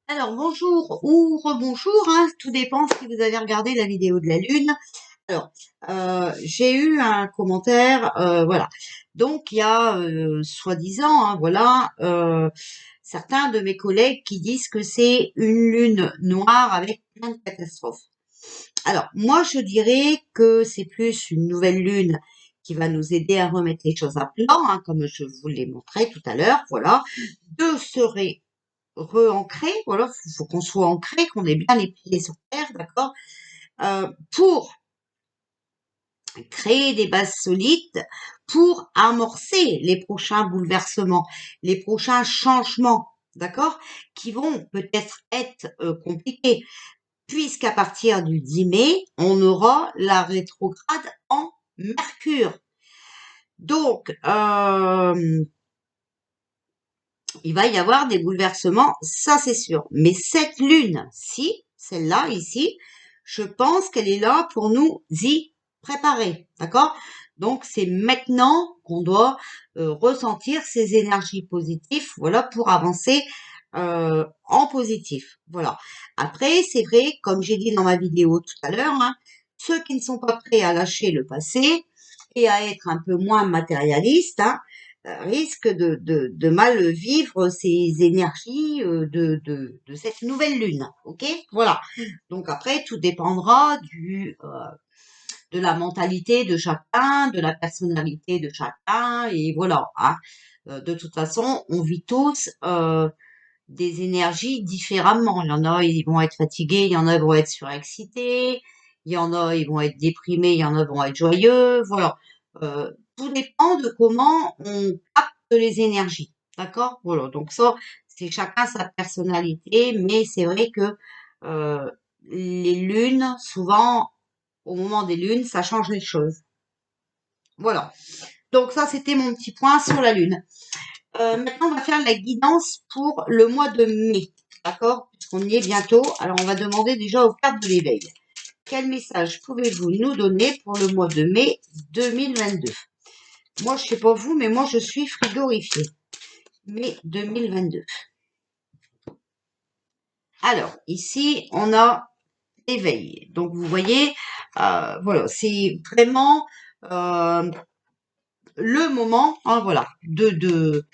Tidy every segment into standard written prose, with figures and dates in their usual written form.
Alors bonjour ou rebonjour, hein, tout dépend si vous avez regardé la vidéo de la Lune. Alors, j'ai eu un commentaire, voilà. Donc il y a soi-disant, hein, voilà, certains de mes collègues qui disent que c'est une lune noire avec plein de catastrophes. Alors moi je dirais que c'est plus une nouvelle lune qui va nous aider à remettre les choses à plat, hein, comme je vous l'ai montré tout à l'heure, voilà, de se re-ancrer, voilà, faut qu'on soit ancré, qu'on ait bien les pieds sur terre, d'accord, pour créer des bases solides, pour amorcer les prochains bouleversements, les prochains changements, d'accord, qui vont peut-être être compliqués, puisqu'à partir du 10 mai, on aura la rétrograde en Mercure. Donc, il va y avoir des bouleversements, ça c'est sûr. Mais cette lune-ci, celle-là ici, je pense qu'elle est là pour nous y préparer, d'accord? Donc c'est maintenant qu'on doit ressentir ces énergies positives, voilà, pour avancer en positif, voilà. Après, c'est vrai, comme j'ai dit dans ma vidéo tout à l'heure, hein, ceux qui ne sont pas prêts à lâcher le passé et à être un peu moins matérialistes, hein, risque de mal vivre ces énergies de cette nouvelle lune. Ok, voilà. Donc après, tout dépendra de la mentalité de chacun, de la personnalité de chacun, et voilà. Hein. De toute façon, on vit tous des énergies différemment. Il y en a, ils vont être fatigués, il y en a, ils vont être surexcités, il y en a, ils vont être déprimés, il y en a, vont être joyeux. Voilà. Tout dépend de comment on capte les énergies. D'accord? Voilà. Donc ça, c'est chacun sa personnalité, mais c'est vrai que euh, les lunes, souvent, au moment des lunes, ça change les choses. Voilà. Donc ça, c'était mon petit point sur la lune. Maintenant, on va faire la guidance pour le mois de mai. D'accord? Puisqu'on y est bientôt. Alors, on va demander déjà aux cartes de l'éveil. Quel message pouvez-vous nous donner pour le mois de mai 2022? Moi, je sais pas vous, mais moi, je suis frigorifiée. Mai 2022. Alors, ici, on a l'éveil. Donc, vous voyez, voilà, c'est vraiment le moment, hein, voilà, de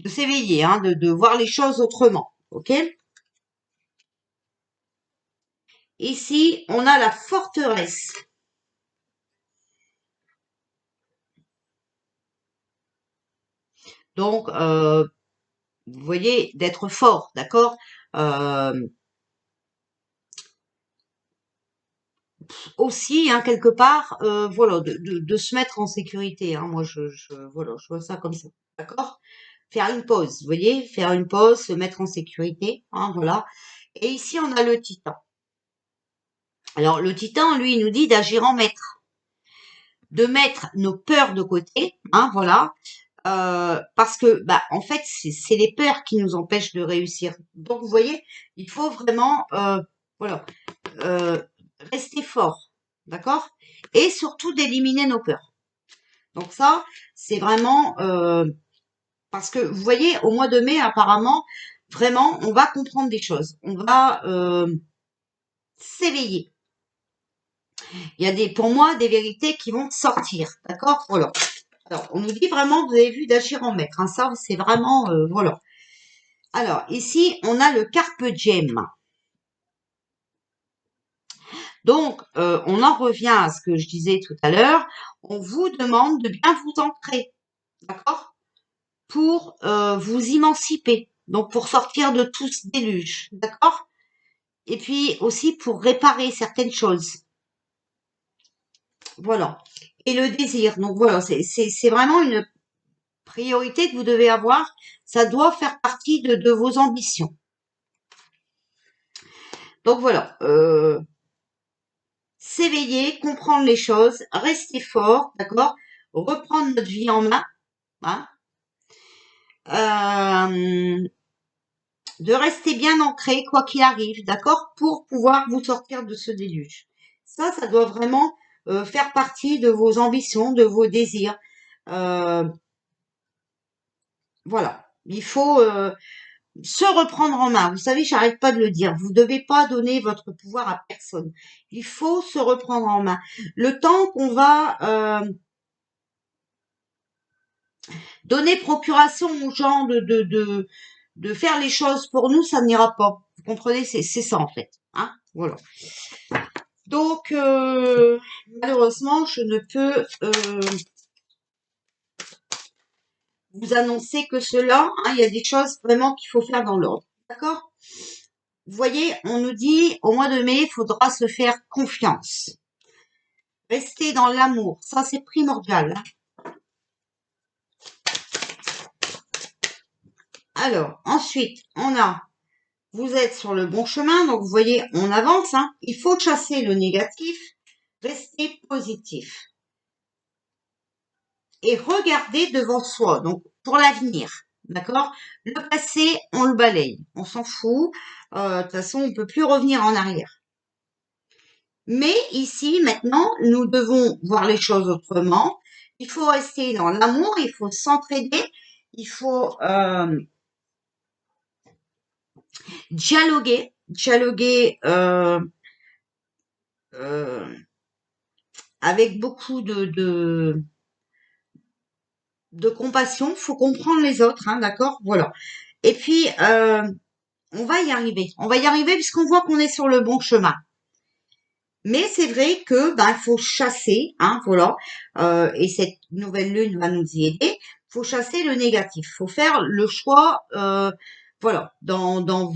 s'éveiller, hein, de voir les choses autrement. Ok? Ici, on a la forteresse. Donc, vous voyez, d'être fort, d'accord. euh, Aussi, hein, quelque part, voilà, de se mettre en sécurité. Hein. Moi, voilà, je vois ça comme ça, d'accord. Faire une pause, vous voyez, faire une pause, se mettre en sécurité, hein, voilà. Et ici, on a le titan. Alors, le titan, lui, il nous dit d'agir en maître, de mettre nos peurs de côté, hein, voilà. Parce que, bah, en fait, c'est les peurs qui nous empêchent de réussir. Donc, vous voyez, il faut vraiment, voilà, euh, rester fort, d'accord? Et surtout d'éliminer nos peurs. Donc ça, c'est vraiment parce que vous voyez, au mois de mai, apparemment, vraiment, on va comprendre des choses. On va s'éveiller. Il y a pour moi, des vérités qui vont sortir, d'accord? Voilà. Alors, on nous dit vraiment, vous avez vu, d'agir en maître. Hein, ça, c'est vraiment, voilà. Alors, ici, on a le carpe diem. Donc, on en revient à ce que je disais tout à l'heure. On vous demande de bien vous ancrer, d'accord? Pour vous émanciper. Donc, pour sortir de tout ce déluge, d'accord? Et puis aussi pour réparer certaines choses. Voilà. Et le désir. Donc, voilà, c'est vraiment une priorité que vous devez avoir. Ça doit faire partie de vos ambitions. Donc, voilà. S'éveiller, comprendre les choses, rester fort, d'accord? Reprendre notre vie en main, hein? Euh, de rester bien ancré, quoi qu'il arrive, d'accord? Pour pouvoir vous sortir de ce déluge. Ça doit vraiment faire partie de vos ambitions, de vos désirs. Euh, voilà. Il faut se reprendre en main. Vous savez, j'arrête pas de le dire. Vous ne devez pas donner votre pouvoir à personne. Il faut se reprendre en main. Le temps qu'on va donner procuration aux gens de faire les choses pour nous, ça n'ira pas. Vous comprenez, c'est ça en fait. Hein, voilà. Donc, malheureusement, je ne peux vous annoncer que cela. Hein, il y a des choses vraiment qu'il faut faire dans l'ordre. D'accord? Vous voyez, on nous dit au mois de mai, il faudra se faire confiance. Rester dans l'amour, ça c'est primordial. Alors, ensuite, on a, vous êtes sur le bon chemin, donc vous voyez, on avance. Hein. Il faut chasser le négatif, rester positif. Et regarder devant soi, donc pour l'avenir. D'accord? Le passé, on le balaye. On s'en fout. De toute façon, on ne peut plus revenir en arrière. Mais ici, maintenant, nous devons voir les choses autrement. Il faut rester dans l'amour, il faut s'entraider, il faut dialoguer avec beaucoup de compassion. Faut comprendre les autres, hein, d'accord? Voilà. Et puis, on va y arriver. On va y arriver puisqu'on voit qu'on est sur le bon chemin. Mais c'est vrai que il faut chasser, hein, voilà. Et cette nouvelle lune va nous y aider. Faut chasser le négatif. Faut faire le choix, voilà, dans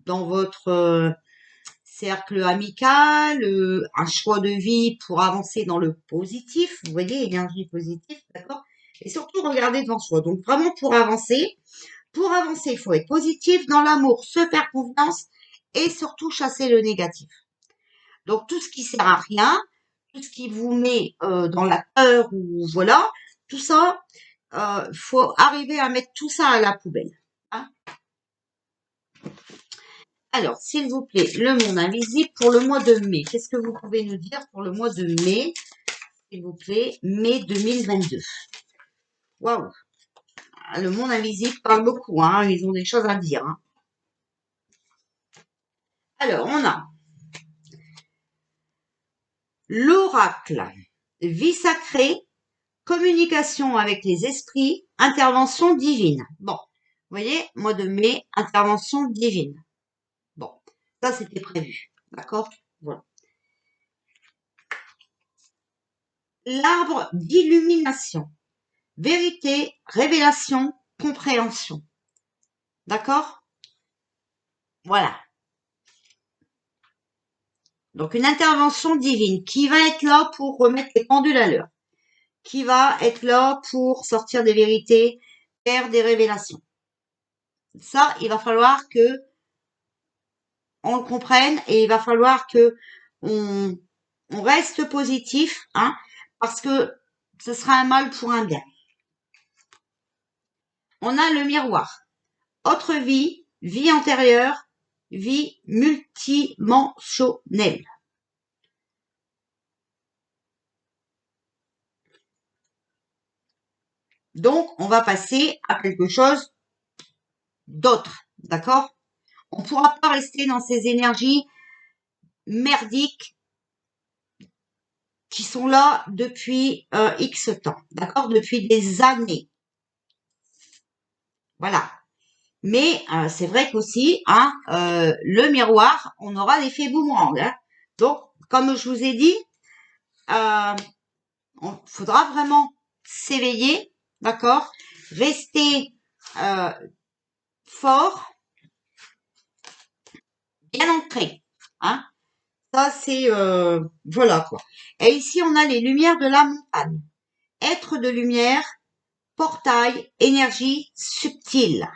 votre cercle amical, un choix de vie pour avancer dans le positif. Vous voyez, énergie positive, d'accord. Et surtout regarder devant soi. Donc vraiment pour avancer, il faut être positif dans l'amour, se faire confiance et surtout chasser le négatif. Donc tout ce qui sert à rien, tout ce qui vous met dans la peur ou voilà, tout ça, faut arriver à mettre tout ça à la poubelle. Hein. Alors, s'il vous plaît, le monde invisible pour le mois de mai. Qu'est-ce que vous pouvez nous dire pour le mois de mai, s'il vous plaît, mai 2022. Waouh, le monde invisible parle beaucoup, hein, ils ont des choses à dire. Hein. Alors, on a l'oracle, vie sacrée, communication avec les esprits, intervention divine. Bon, vous voyez, mois de mai, intervention divine. Bon, ça c'était prévu, d'accord? Voilà. L'arbre d'illumination, vérité, révélation, compréhension. D'accord? Voilà. Donc une intervention divine qui va être là pour remettre les pendules à l'heure, qui va être là pour sortir des vérités, faire des révélations. Ça, il va falloir que on le comprenne et il va falloir que on reste positif, hein, parce que ce sera un mal pour un bien. On a le miroir. Autre vie, vie antérieure, vie multidimensionnelle. Donc, on va passer à quelque chose d'autre, d'accord? On ne pourra pas rester dans ces énergies merdiques qui sont là depuis X temps, d'accord? Depuis des années. Voilà. Mais c'est vrai qu'aussi, hein, le miroir, on aura l'effet boomerang. Hein. Donc, comme je vous ai dit, on faudra vraiment s'éveiller, d'accord? Rester fort, bien ancré. Hein. Ça, c'est voilà quoi. Et ici, on a les lumières de la montagne. Être de lumière, portail, énergie subtile.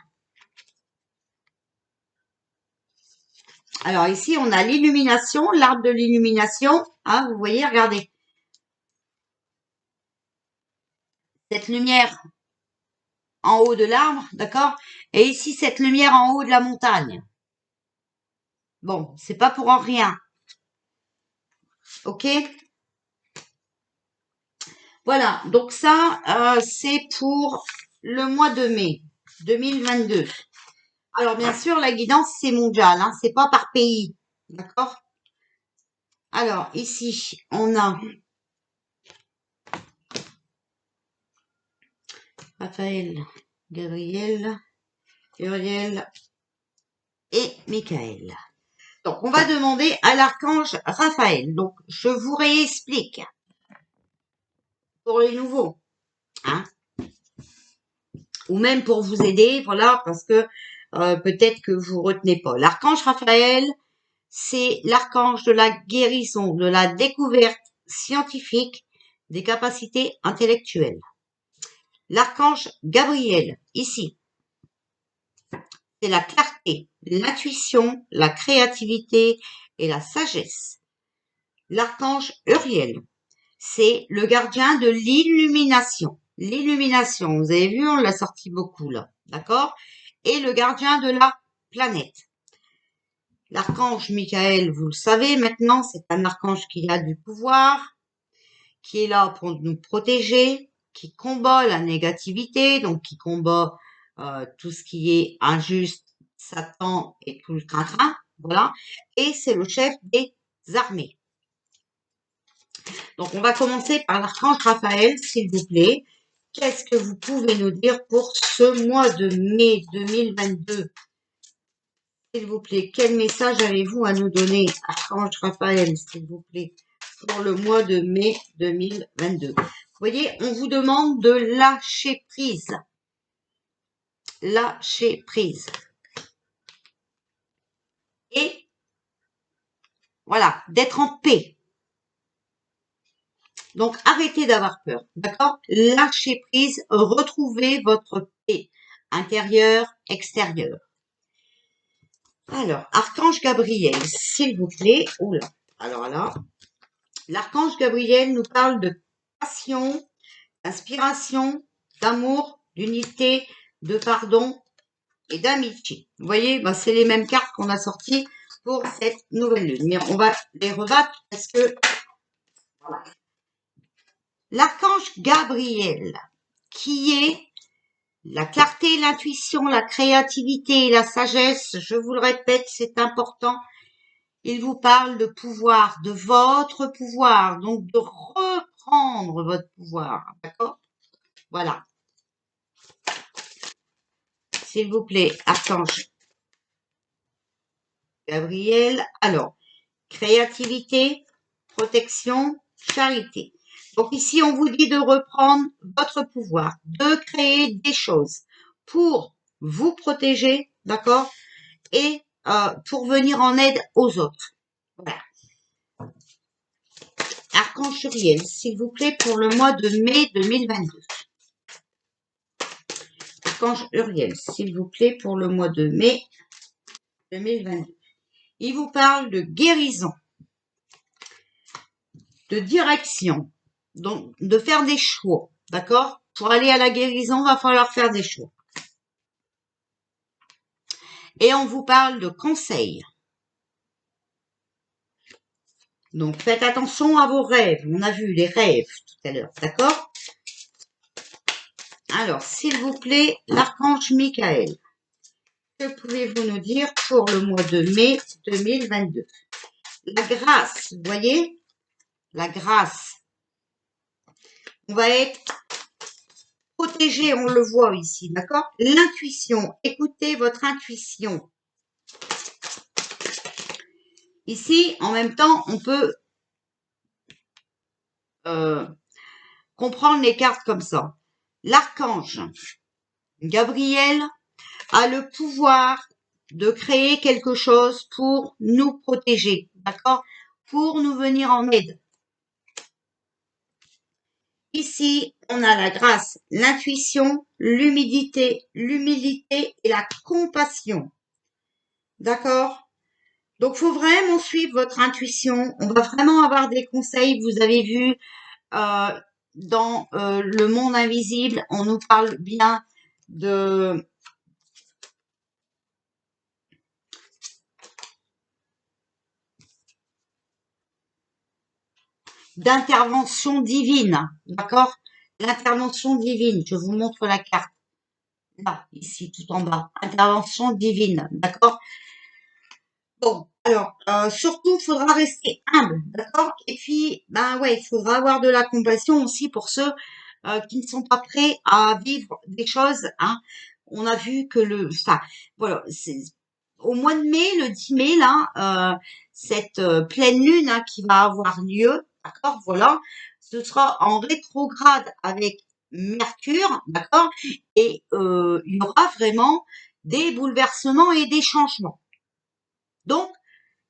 Alors ici, on a l'illumination, l'arbre de l'illumination. Hein, vous voyez, regardez. Cette lumière en haut de l'arbre, d'accord? Et ici, cette lumière en haut de la montagne. Bon, c'est pas pour en rien. Ok? Voilà, donc ça, c'est pour le mois de mai 2022. Alors, bien sûr, la guidance, c'est mondial, hein, c'est pas par pays. D'accord? Alors, ici, on a Raphaël, Gabriel, Uriel et Michael. Donc, on va demander à l'archange Raphaël. Donc, je vous réexplique pour les nouveaux, hein, ou même pour vous aider, voilà, parce que peut-être que vous retenez pas. L'archange Raphaël, c'est l'archange de la guérison, de la découverte scientifique des capacités intellectuelles. L'archange Gabriel, ici, c'est la clarté, l'intuition, la créativité et la sagesse. L'archange Uriel, c'est le gardien de l'illumination. L'illumination, vous avez vu, on l'a sorti beaucoup là, d'accord? Et le gardien de la planète. L'archange Michael, vous le savez maintenant, c'est un archange qui a du pouvoir, qui est là pour nous protéger, qui combat la négativité, donc qui combat tout ce qui est injuste, Satan et tout le train-train, voilà. Et c'est le chef des armées. Donc, on va commencer par l'archange Raphaël, s'il vous plaît. Qu'est-ce que vous pouvez nous dire pour ce mois de mai 2022? S'il vous plaît, quel message avez-vous à nous donner, archange Raphaël, s'il vous plaît, pour le mois de mai 2022? Vous voyez, on vous demande de lâcher prise. Lâcher prise. Et voilà, d'être en paix. Donc, arrêtez d'avoir peur, d'accord? Lâchez prise, retrouvez votre paix intérieure, extérieure. Alors, archange Gabriel, s'il vous plaît. Oula, alors là, l'archange Gabriel nous parle de passion, d'inspiration, d'amour, d'unité, de pardon et d'amitié. Vous voyez, ben, c'est les mêmes cartes qu'on a sorties pour cette nouvelle lune. Mais on va les rebattre parce que voilà. L'archange Gabriel, qui est la clarté, l'intuition, la créativité et la sagesse, je vous le répète, c'est important. Il vous parle de pouvoir, de votre pouvoir, donc de reprendre votre pouvoir, d'accord? Voilà. S'il vous plaît, archange Gabriel. Alors, créativité, protection, charité. Donc ici, on vous dit de reprendre votre pouvoir, de créer des choses pour vous protéger, d'accord? Et pour venir en aide aux autres. Voilà. Archange Uriel, s'il vous plaît, pour le mois de mai 2022. Archange Uriel, s'il vous plaît, pour le mois de mai 2022. Il vous parle de guérison, de direction, donc de faire des choix, d'accord? Pour aller à la guérison, il va falloir faire des choix. Et on vous parle de conseils. Donc faites attention à vos rêves. On a vu les rêves tout à l'heure, d'accord? Alors, s'il vous plaît, l'archange Michael. Que pouvez-vous nous dire pour le mois de mai 2022? La grâce, vous voyez? La grâce. On va être protégé, on le voit ici, d'accord? L'intuition, écoutez votre intuition. Ici, en même temps, on peut comprendre les cartes comme ça. L'archange Gabriel a le pouvoir de créer quelque chose pour nous protéger, d'accord? Pour nous venir en aide. Ici, on a la grâce, l'intuition, l'humilité et la compassion. D'accord? Donc, faut vraiment suivre votre intuition. On va vraiment avoir des conseils. Vous avez vu, dans le monde invisible, on nous parle bien de d'intervention divine, d'accord? L'intervention divine, je vous montre la carte. là, ici, tout en bas. Intervention divine, d'accord? Bon, alors, surtout, il faudra rester humble, d'accord? Et puis, ben ouais, il faudra avoir de la compassion aussi pour ceux qui ne sont pas prêts à vivre des choses, hein. On a vu que voilà, au mois de mai, le 10 mai, là, cette pleine lune hein, qui va avoir lieu, d'accord? Voilà, ce sera en rétrograde avec Mercure, d'accord? Et il y aura vraiment des bouleversements et des changements. Donc,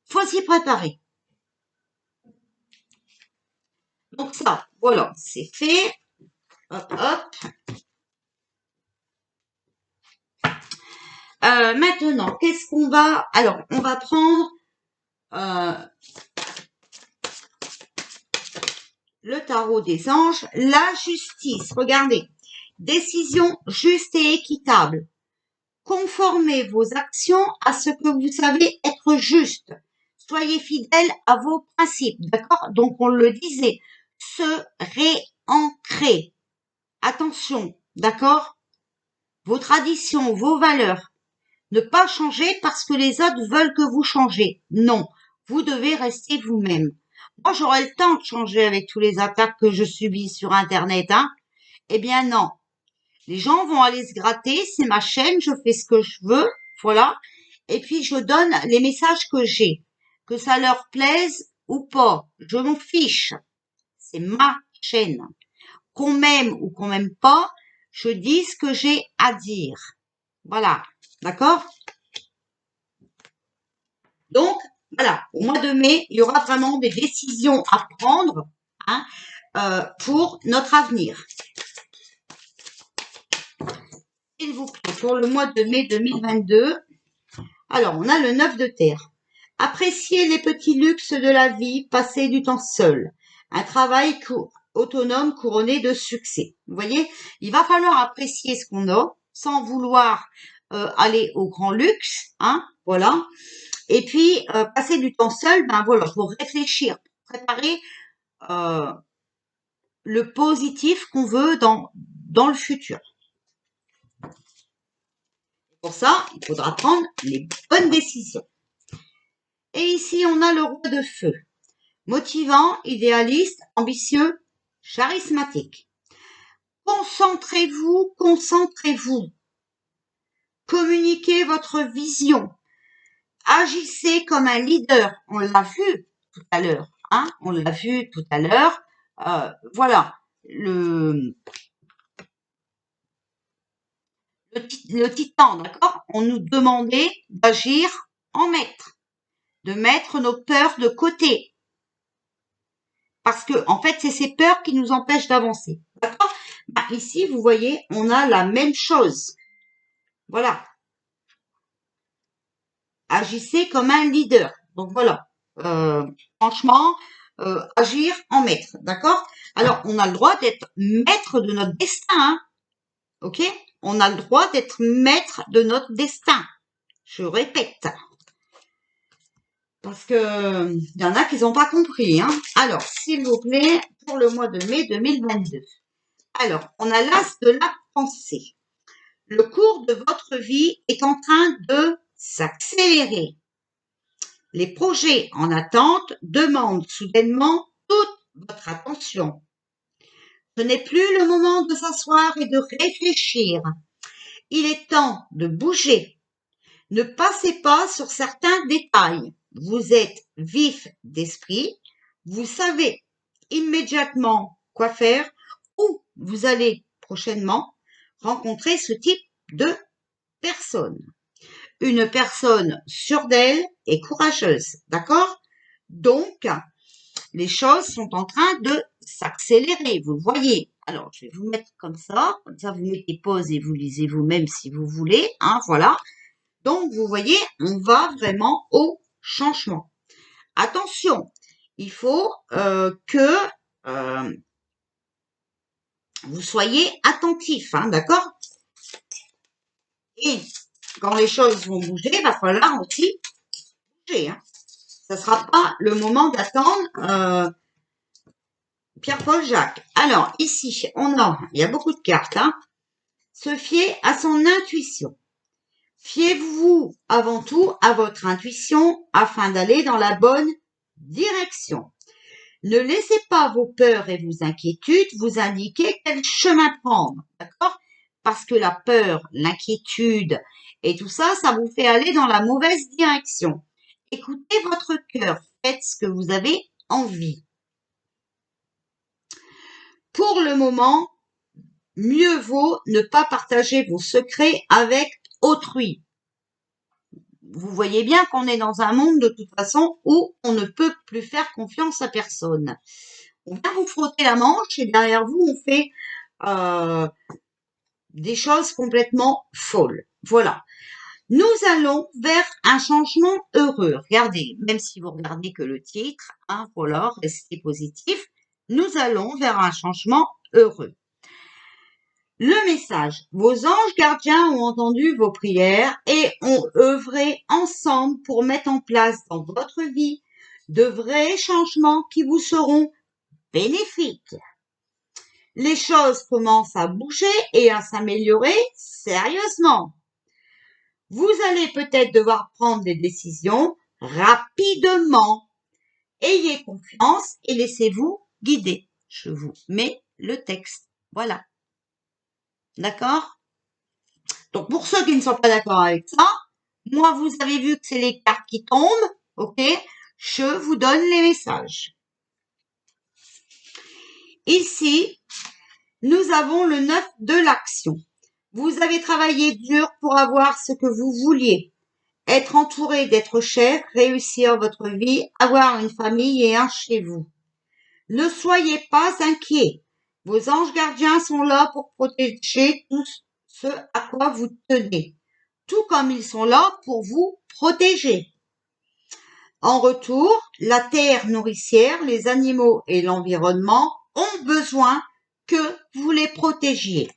faut s'y préparer. Donc ça, voilà, c'est fait. Hop, hop. Maintenant, qu'est-ce qu'on va... Alors, on va prendre le tarot des anges. La justice, regardez. Décision juste et équitable. Conformez vos actions à ce que vous savez être juste. Soyez fidèles à vos principes, d'accord? Donc, on le disait, se réancrer. Attention, d'accord? Vos traditions, vos valeurs. Ne pas changer parce que les autres veulent que vous changez. Non, vous devez rester vous-même. Moi, j'aurai le temps de changer avec tous les attaques que je subis sur Internet, hein? Eh bien non. Les gens vont aller se gratter, c'est ma chaîne, je fais ce que je veux, voilà. Et puis, je donne les messages que j'ai. Que ça leur plaise ou pas, je m'en fiche. C'est ma chaîne. Qu'on m'aime ou qu'on m'aime pas, je dis ce que j'ai à dire. Voilà. D'accord? Donc, voilà, au mois de mai, il y aura vraiment des décisions à prendre hein, pour notre avenir. S'il vous plaît, pour le mois de mai 2022, alors on a le 9 de terre. Appréciez les petits luxes de la vie, passez du temps seul. Un travail autonome couronné de succès. Vous voyez, il va falloir apprécier ce qu'on a sans vouloir aller au grand luxe. Hein, voilà. Et puis, passer du temps seul, ben voilà, pour réfléchir, pour préparer le positif qu'on veut dans le futur. Pour ça, il faudra prendre les bonnes décisions. Et ici, on a le roi de feu. Motivant, idéaliste, ambitieux, charismatique. Concentrez-vous, concentrez-vous. Communiquez votre vision. Agissez comme un leader. On l'a vu tout à l'heure. Hein, on l'a vu tout à l'heure. Voilà. Le titan, d'accord? On nous demandait d'agir en maître, de mettre nos peurs de côté. Parce que, en fait, c'est ces peurs qui nous empêchent d'avancer. D'accord? Bah, ici, vous voyez, on a la même chose. Voilà. Agissez comme un leader. Donc voilà. Franchement, agir en maître. D'accord? Alors, on a le droit d'être maître de notre destin. Hein, ok? On a le droit d'être maître de notre destin. Je répète. Parce que il y en a qui n'ont pas compris. Hein. Alors, s'il vous plaît, pour le mois de mai 2022. Alors, on a l'as de la pensée. Le cours de votre vie est en train de s'accélérer. Les projets en attente demandent soudainement toute votre attention. Ce n'est plus le moment de s'asseoir et de réfléchir. Il est temps de bouger. Ne passez pas sur certains détails. Vous êtes vif d'esprit. Vous savez immédiatement quoi faire ou vous allez prochainement rencontrer ce type de personne. Une personne sûre d'elle et courageuse. D'accord? Donc, les choses sont en train de s'accélérer. Vous voyez. Alors, je vais vous mettre comme ça. Comme ça, vous mettez pause et vous lisez vous-même si vous voulez. Hein, voilà. Donc, vous voyez, on va vraiment au changement. Attention, il faut que vous soyez attentif, hein, d'accord? Et quand les choses vont bouger, il va falloir aussi bouger. Hein. Ça ne sera pas le moment d'attendre Pierre-Paul Jacques. Alors, ici, il y a beaucoup de cartes. Hein. se fier à son intuition. Fiez-vous avant tout à votre intuition afin d'aller dans la bonne direction. Ne laissez pas vos peurs et vos inquiétudes vous indiquer quel chemin prendre, d'accord? Parce que la peur, l'inquiétude et tout ça, ça vous fait aller dans la mauvaise direction. Écoutez votre cœur, faites ce que vous avez envie. Pour le moment, mieux vaut ne pas partager vos secrets avec autrui. Vous voyez bien qu'on est dans un monde de toute façon où on ne peut plus faire confiance à personne. On vient vous frotter la manche et derrière vous, on fait des choses complètement folles. Voilà. Nous allons vers un changement heureux. Regardez, même si vous regardez que le titre, hein, voilà, restez positif. Nous allons vers un changement heureux. Le message. Vos anges gardiens ont entendu vos prières et ont œuvré ensemble pour mettre en place dans votre vie de vrais changements qui vous seront bénéfiques. Les choses commencent à bouger et à s'améliorer sérieusement. Vous allez peut-être devoir prendre des décisions rapidement. Ayez confiance et laissez-vous guider. Je vous mets le texte. Voilà. D'accord? Donc, pour ceux qui ne sont pas d'accord avec ça, moi, vous avez vu que c'est les cartes qui tombent, ok? Je vous donne les messages. Ici, nous avons le 9 de l'action. Vous avez travaillé dur pour avoir ce que vous vouliez. Être entouré d'êtres chers, réussir votre vie, avoir une famille et un chez vous. Ne soyez pas inquiets. Vos anges gardiens sont là pour protéger tout ce à quoi vous tenez, tout comme ils sont là pour vous protéger. En retour, la terre nourricière, les animaux et l'environnement ont besoin que vous les protégiez.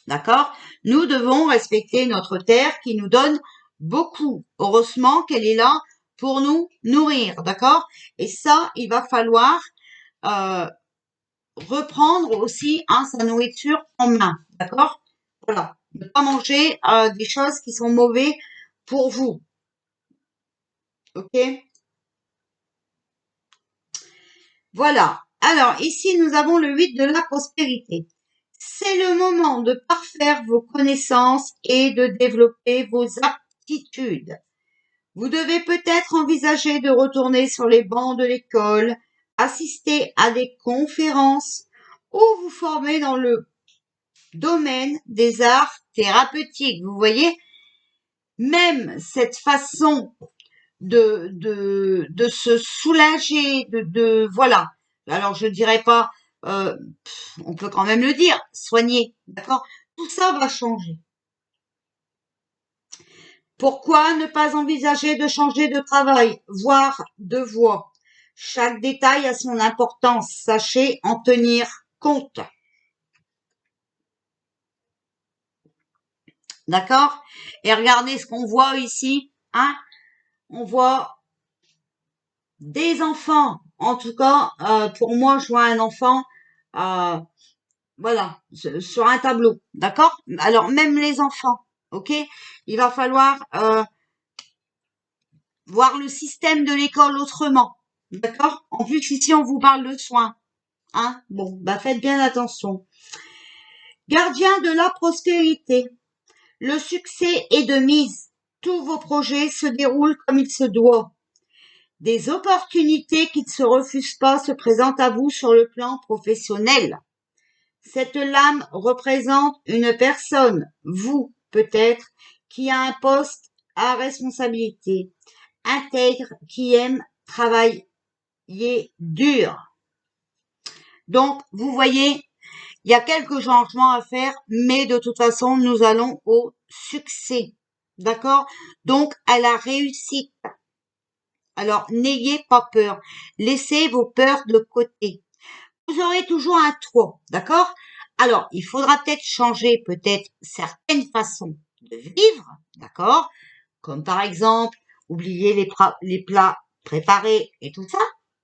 D'accord? Nous devons respecter notre terre qui nous donne beaucoup. Heureusement qu'elle est là pour nous nourrir, d'accord? Et ça, il va falloir reprendre aussi sa nourriture en main, d'accord? Voilà, ne pas manger des choses qui sont mauvaises pour vous, ok? Voilà. Alors ici, nous avons le 8 de la prospérité. C'est le moment de parfaire vos connaissances et de développer vos aptitudes. Vous devez peut-être envisager de retourner sur les bancs de l'école, assister à des conférences ou vous former dans le domaine des arts thérapeutiques. Vous voyez, même cette façon de se soulager, voilà. Alors je dirais pas, on peut quand même le dire, soigner, d'accord? Tout ça va changer. Pourquoi ne pas envisager de changer de travail, voire de voie? Chaque détail a son importance, sachez en tenir compte. D'accord? Et regardez ce qu'on voit ici, hein? On voit des enfants. En tout cas, pour moi, je vois un enfant, voilà, sur un tableau. D'accord? Alors, même les enfants, ok? Il va falloir voir le système de l'école autrement. D'accord? En plus, ici, on vous parle de soins. Hein? Bon, bah faites bien attention. Gardien de la prospérité. Le succès est de mise. Tous vos projets se déroulent comme il se doit. Des opportunités qui ne se refusent pas se présentent à vous sur le plan professionnel. Cette lame représente une personne, vous peut-être, qui a un poste à responsabilité, intègre, qui aime travailler dur. Donc, vous voyez, il y a quelques changements à faire, mais de toute façon, nous allons au succès. D'accord? Donc, à la réussite. Alors, n'ayez pas peur. Laissez vos peurs de côté. Vous aurez toujours un toit. D'accord? Alors, il faudra peut-être changer peut-être certaines façons de vivre. D'accord? Comme par exemple, oublier les plats préparés et tout ça.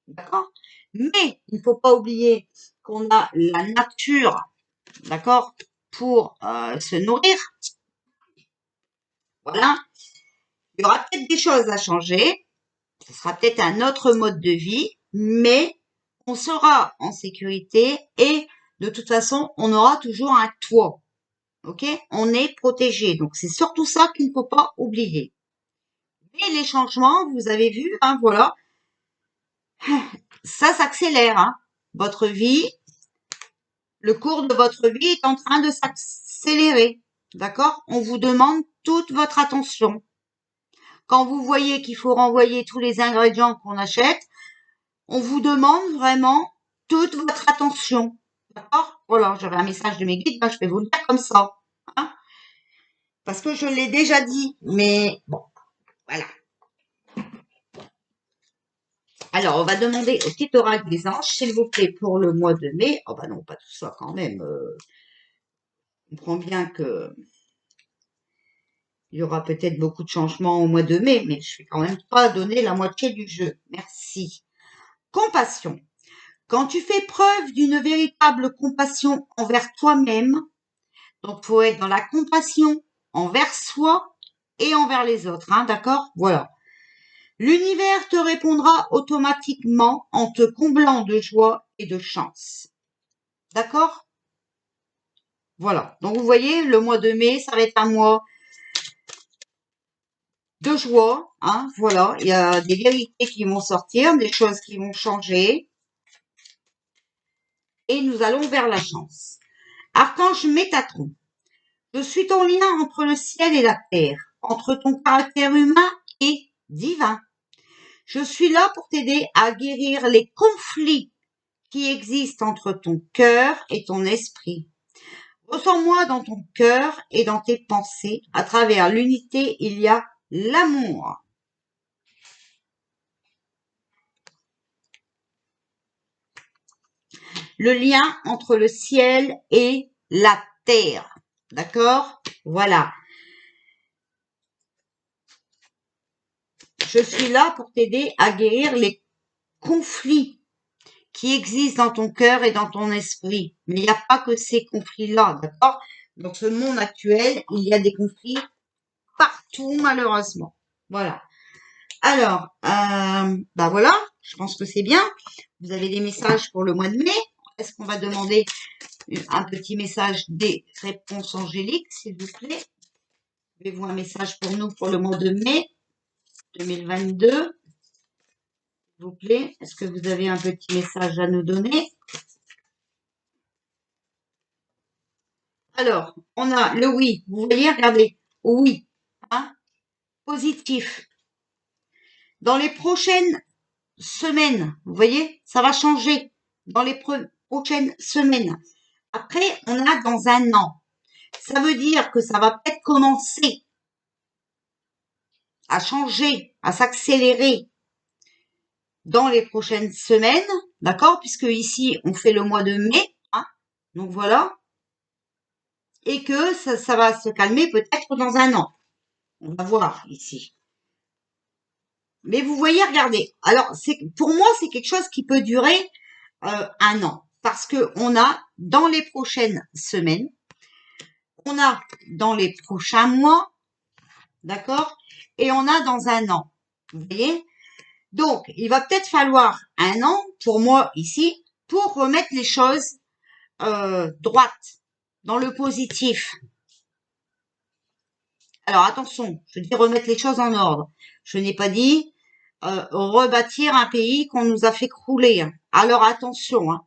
D'accord? Mais il ne faut pas oublier qu'on a la nature d'accord, pour se nourrir. Voilà. Il y aura peut-être des choses à changer. Ce sera peut-être un autre mode de vie, mais on sera en sécurité et de toute façon, on aura toujours un toit. Ok? On est protégé. Donc, c'est surtout ça qu'il ne faut pas oublier. Et les changements, vous avez vu, hein, voilà, ça s'accélère. Hein. Votre vie, le cours de votre vie est en train de s'accélérer. D'accord? On vous demande toute votre attention. Quand vous voyez qu'il faut renvoyer tous les ingrédients qu'on achète, on vous demande vraiment toute votre attention. D'accord? Voilà, j'avais un message de mes guides, ben, je vais vous le dire comme ça. Hein, parce que je l'ai déjà dit, mais bon, voilà. Alors, on va demander au petit oracle des anges, s'il vous plaît, pour le mois de mai. Oh bah non, pas tout ça quand même. On comprend bien que il y aura peut-être beaucoup de changements au mois de mai, mais je vais quand même pas donner la moitié du jeu. Merci. Compassion. Quand tu fais preuve d'une véritable compassion envers toi-même, donc faut être dans la compassion envers soi et envers les autres, hein, d'accord? Voilà. L'univers te répondra automatiquement en te comblant de joie et de chance. D'accord? Voilà. Donc vous voyez, le mois de mai, ça va être un mois de joie, hein, voilà. Il y a des vérités qui vont sortir, des choses qui vont changer. Et nous allons vers la chance. Archange Métatron. Je suis ton lien entre le ciel et la terre, entre ton caractère humain et divin. Je suis là pour t'aider à guérir les conflits qui existent entre ton cœur et ton esprit. Ressens-moi dans ton cœur et dans tes pensées. À travers l'unité, il y a l'amour. Le lien entre le ciel et la terre. D'accord? Voilà. Je suis là pour t'aider à guérir les conflits qui existent dans ton cœur et dans ton esprit. Mais il n'y a pas que ces conflits-là, d'accord? Dans ce monde actuel, il y a des conflits partout, malheureusement. Voilà. Alors, bah voilà, je pense que c'est bien. Vous avez des messages pour le mois de mai. Est-ce qu'on va demander un petit message des réponses angéliques, s'il vous plaît? Avez-vous un message pour nous pour le mois de mai 2022? S'il vous plaît, est-ce que vous avez un petit message à nous donner? Alors, on a le oui. Vous voyez, regardez. Oui. Hein, positif. Dans les prochaines semaines, vous voyez, ça va changer. Dans les prochaines semaines. Après, on a dans un an. Ça veut dire que ça va peut-être commencer à changer, à s'accélérer dans les prochaines semaines, d'accord? Puisque ici, on fait le mois de mai, hein, donc voilà. Et que ça va se calmer peut-être dans un an. On va voir ici. Mais vous voyez, regardez. Alors, pour moi, c'est quelque chose qui peut durer un an. Parce que on a, dans les prochaines semaines, on a dans les prochains mois, d'accord? Et on a dans un an. Vous voyez? Donc, il va peut-être falloir un an, pour moi ici, pour remettre les choses droites, dans le positif. Alors, attention, je dis remettre les choses en ordre. Je n'ai pas dit rebâtir un pays qu'on nous a fait crouler. Alors, attention, hein,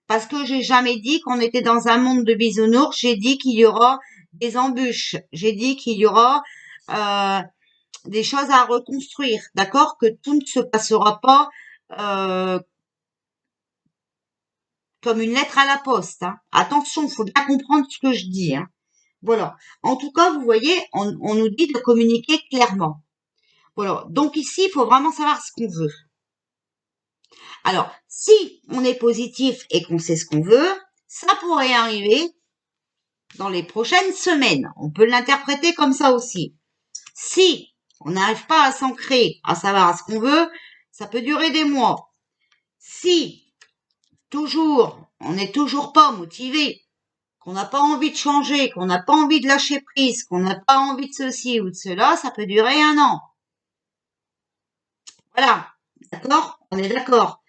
parce que j'ai jamais dit qu'on était dans un monde de bisounours. J'ai dit qu'il y aura des embûches. J'ai dit qu'il y aura des choses à reconstruire, d'accord? Que tout ne se passera pas comme une lettre à la poste. Hein. Attention, il faut bien comprendre ce que je dis. Hein. Voilà. En tout cas, vous voyez, on nous dit de communiquer clairement. Voilà. Donc ici, il faut vraiment savoir ce qu'on veut. Alors, si on est positif et qu'on sait ce qu'on veut, ça pourrait arriver dans les prochaines semaines. On peut l'interpréter comme ça aussi. Si on n'arrive pas à s'ancrer, à savoir ce qu'on veut, ça peut durer des mois. Si toujours, on n'est toujours pas motivé, qu'on n'a pas envie de changer, qu'on n'a pas envie de lâcher prise, qu'on n'a pas envie de ceci ou de cela, ça peut durer 1 an. Voilà, d'accord? On est d'accord.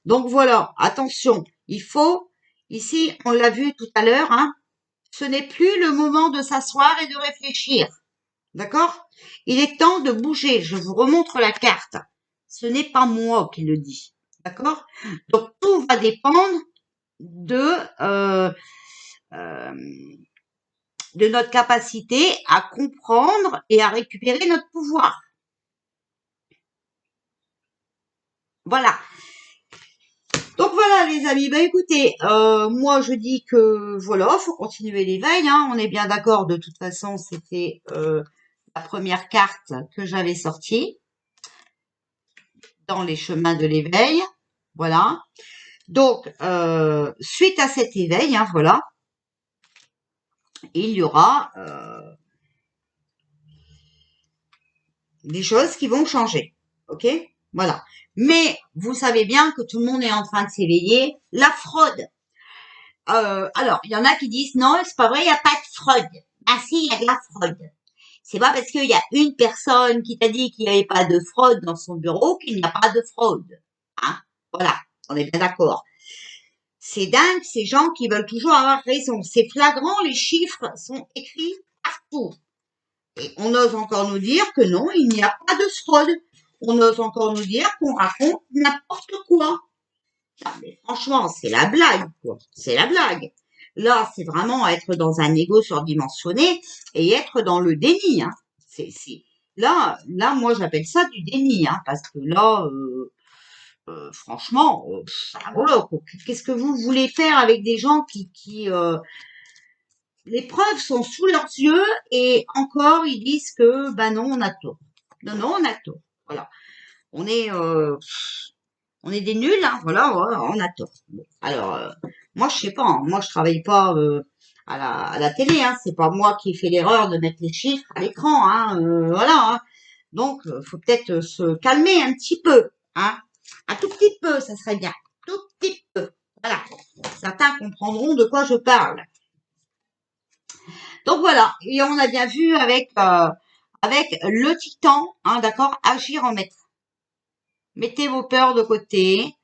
Donc voilà, attention, il faut, ici, on l'a vu tout à l'heure, hein, ce n'est plus le moment de s'asseoir et de réfléchir. D'accord? Il est temps de bouger. Je vous remontre la carte. Ce n'est pas moi qui le dis. D'accord? Donc tout va dépendre de euh, euh, de notre capacité à comprendre et à récupérer notre pouvoir. Voilà. Donc voilà les amis, bah écoutez, moi je dis que voilà, faut continuer l'éveil, hein. On est bien d'accord, de toute façon, c'était la première carte que j'avais sortie dans les chemins de l'éveil. Voilà. Donc, suite à cet éveil, hein, voilà, il y aura des choses qui vont changer. Ok? Voilà. Mais vous savez bien que tout le monde est en train de s'éveiller. La fraude. Alors, il y en a qui disent non, c'est pas vrai, il n'y a pas de fraude. Ah si, il y a de la fraude. C'est pas parce qu'il y a une personne qui t'a dit qu'il n'y avait pas de fraude dans son bureau qu'il n'y a pas de fraude. Hein? Voilà, on est bien d'accord. C'est dingue, ces gens qui veulent toujours avoir raison. C'est flagrant, les chiffres sont écrits partout. Et on ose encore nous dire que non, il n'y a pas de fraude. On ose encore nous dire qu'on raconte n'importe quoi. Non, mais franchement, c'est la blague, quoi. C'est la blague. Là, c'est vraiment être dans un ego surdimensionné et être dans le déni, hein. Là, moi, j'appelle ça du déni, hein, parce que là, franchement, voilà, quoi. Qu'est-ce que vous voulez faire avec des gens qui les preuves sont sous leurs yeux et encore ils disent que bah non, on a tort. Non, non, on a tort. Voilà. On est on est des nuls, hein, voilà, ouais, on a tort. Bon, alors, moi, je sais pas, hein, moi, je travaille pas à la télé, hein, c'est pas moi qui ai fait l'erreur de mettre les chiffres à l'écran, hein, voilà. Hein. Donc, faut peut-être se calmer un petit peu, hein, un tout petit peu, ça serait bien, tout petit peu. Voilà, certains comprendront de quoi je parle. Donc voilà, et on a bien vu avec le titan, hein, d'accord, agir en maître. Mettez vos peurs de côté,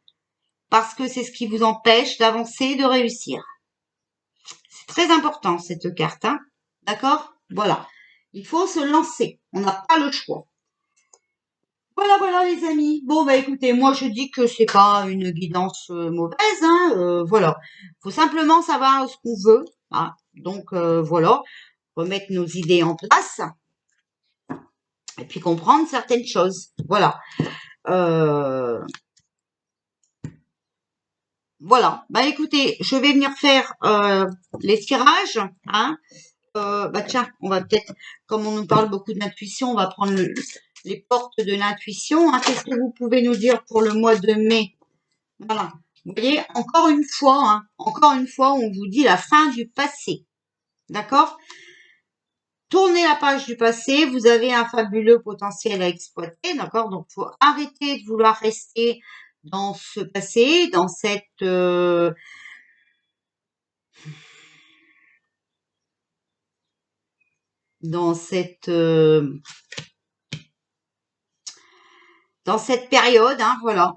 parce que c'est ce qui vous empêche d'avancer et de réussir. C'est très important cette carte, hein, d'accord? Voilà, il faut se lancer, on n'a pas le choix. Voilà, voilà les amis. Bon bah écoutez, moi je dis que c'est pas une guidance mauvaise, hein, voilà. Faut simplement savoir ce qu'on veut, hein. Donc voilà, remettre nos idées en place et puis comprendre certaines choses. Voilà. Euh, voilà. Bah écoutez, je vais venir faire les tirages, hein. Bah tiens, on va peut-être, comme on nous parle beaucoup d'intuition, on va prendre les portes de l'intuition. Hein. Qu'est-ce que vous pouvez nous dire pour le mois de mai? Voilà. Vous voyez, encore une fois, on vous dit la fin du passé. D'accord? Tournez la page du passé, vous avez un fabuleux potentiel à exploiter, d'accord? Donc, faut arrêter de vouloir rester dans ce passé, dans cette dans cette période, hein, voilà,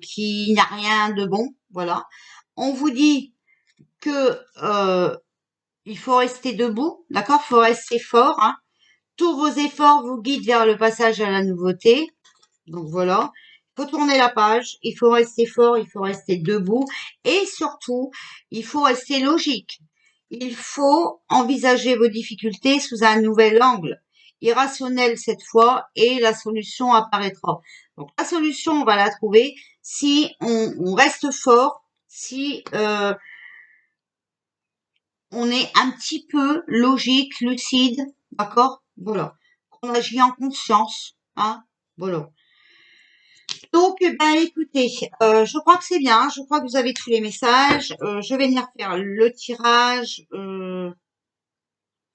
qui n'a rien de bon, voilà. On vous dit que il faut rester debout, d'accord, faut rester fort, hein. Tous vos efforts vous guident vers le passage à la nouveauté, donc voilà. Il faut tourner la page, il faut rester fort, il faut rester debout et surtout, il faut rester logique. Il faut envisager vos difficultés sous un nouvel angle, irrationnel cette fois, et la solution apparaîtra. Donc la solution, on va la trouver si on reste fort, si on est un petit peu logique, lucide, d'accord? Voilà. On agit en conscience, hein? Voilà. Donc, ben écoutez, je crois que c'est bien. Je crois que vous avez tous les messages. Je vais venir faire le tirage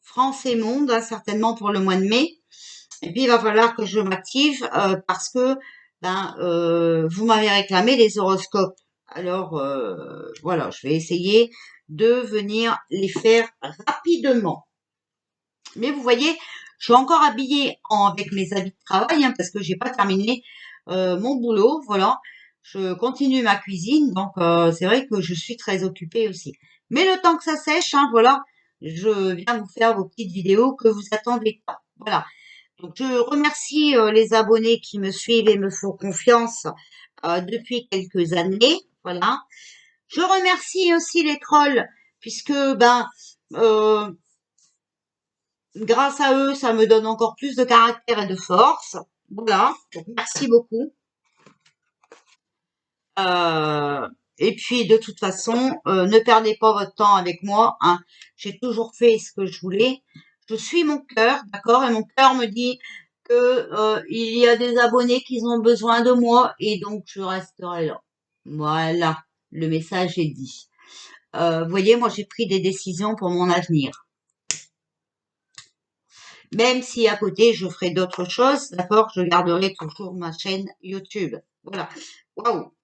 France et Monde, hein, certainement pour le mois de mai. Et puis, il va falloir que je m'active parce que ben vous m'avez réclamé les horoscopes. Alors, voilà, je vais essayer de venir les faire rapidement. Mais vous voyez, je suis encore habillée avec mes habits de travail, hein, parce que j'ai pas terminé mon boulot. Voilà, je continue ma cuisine, donc c'est vrai que je suis très occupée aussi. Mais le temps que ça sèche, hein, voilà, je viens vous faire vos petites vidéos que vous attendez pas. Voilà. Donc je remercie les abonnés qui me suivent et me font confiance depuis quelques années. Voilà. Je remercie aussi les trolls puisque euh, grâce à eux, ça me donne encore plus de caractère et de force. Voilà. Donc merci beaucoup. Euh, et puis de toute façon, ne perdez pas votre temps avec moi. Hein. J'ai toujours fait ce que je voulais. Je suis mon cœur, d'accord, et mon cœur me dit que il y a des abonnés qui ont besoin de moi et donc je resterai là. Voilà, le message est dit. Vous voyez, moi j'ai pris des décisions pour mon avenir. Même si à côté je ferai d'autres choses, d'accord, je garderai toujours ma chaîne YouTube. Voilà. Waouh.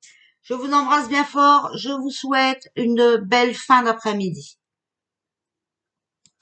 Je vous embrasse bien fort. Je vous souhaite une belle fin d'après-midi.